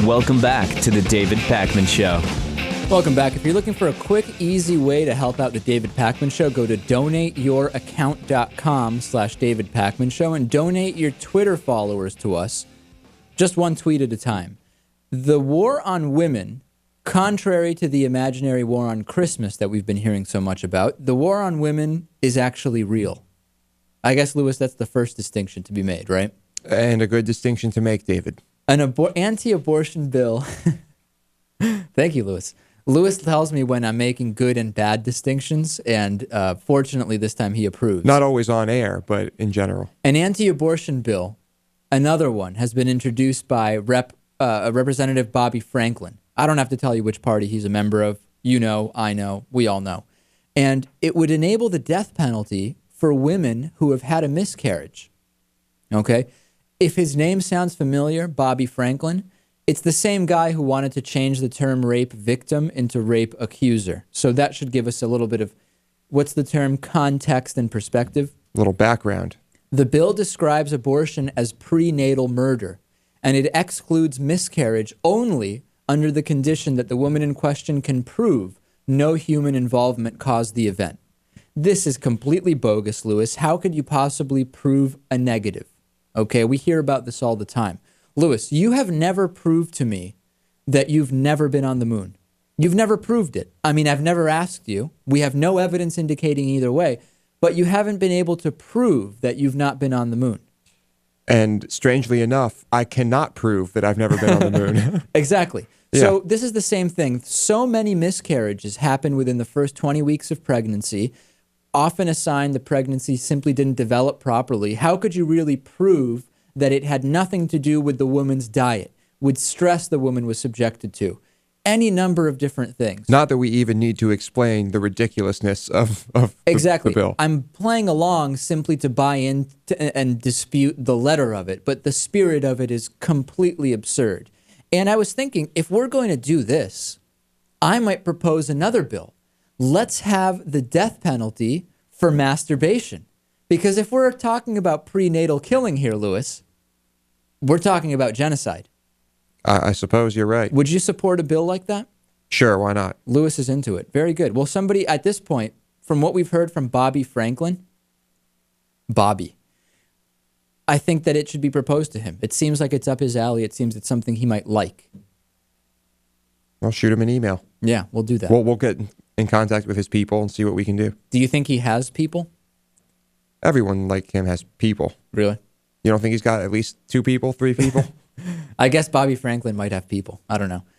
Welcome back to the David Pakman Show. Welcome back. If you're looking for a quick, easy way to help out the David Pakman Show, go to donateyouraccount.com/David Pakman Show and donate your Twitter followers to us, just one tweet at a time. The war on women, contrary to the imaginary war on Christmas that we've been hearing so much about, the war on women is actually real. I guess, Lewis, that's the first distinction to be made, right? And a good distinction to make, David. An anti-abortion bill. Thank you, Lewis. Lewis tells me when I'm making good and bad distinctions, and fortunately this time he approves. Not always on air, but in general. An anti-abortion bill, another one, has been introduced by Representative Bobby Franklin. I don't have to tell you which party he's a member of. You know, I know, we all know. And it would enable the death penalty for women who have had a miscarriage. Okay? If his name sounds familiar, Bobby Franklin, it's the same guy who wanted to change the term rape victim into rape accuser. So that should give us a little bit of, what's the term, context and perspective? A little background. The bill describes abortion as prenatal murder, and it excludes miscarriage only under the condition that the woman in question can prove no human involvement caused the event. This is completely bogus, Lewis. How could you possibly prove a negative? Okay, we hear about this all the time. Lewis, you have never proved to me that you've never been on the moon. You've never proved it. I mean, I've never asked you. We have no evidence indicating either way, but you haven't been able to prove that you've not been on the moon. And strangely enough, I cannot prove that I've never been on the moon. Exactly. Yeah. So this is the same thing. So many miscarriages happen within the first 20 weeks of pregnancy, often a sign the pregnancy simply didn't develop properly. How could you really prove that it had nothing to do with the woman's diet, with stress the woman was subjected to? Any number of different things. Not that we even need to explain the ridiculousness of exactly. the bill. I'm playing along simply to buy in and dispute the letter of it, but the spirit of it is completely absurd. And I was thinking, if we're going to do this, I might propose another bill. Let's have the death penalty for masturbation. Because if we're talking about prenatal killing here, Lewis, we're talking about genocide. I suppose you're right. Would you support a bill like that? Sure, why not? Lewis is into it. Very good. Well, somebody at this point, from what we've heard from Bobby Franklin, I think that it should be proposed to him. It seems like it's up his alley. It seems it's something he might like. I'll shoot him an email. Yeah, we'll do that. We'll get in contact with his people and see what we can do. Do you think he has people? Everyone like him has people. Really? You don't think he's got at least 2 people, 3 people? I guess Bobby Franklin might have people. I don't know.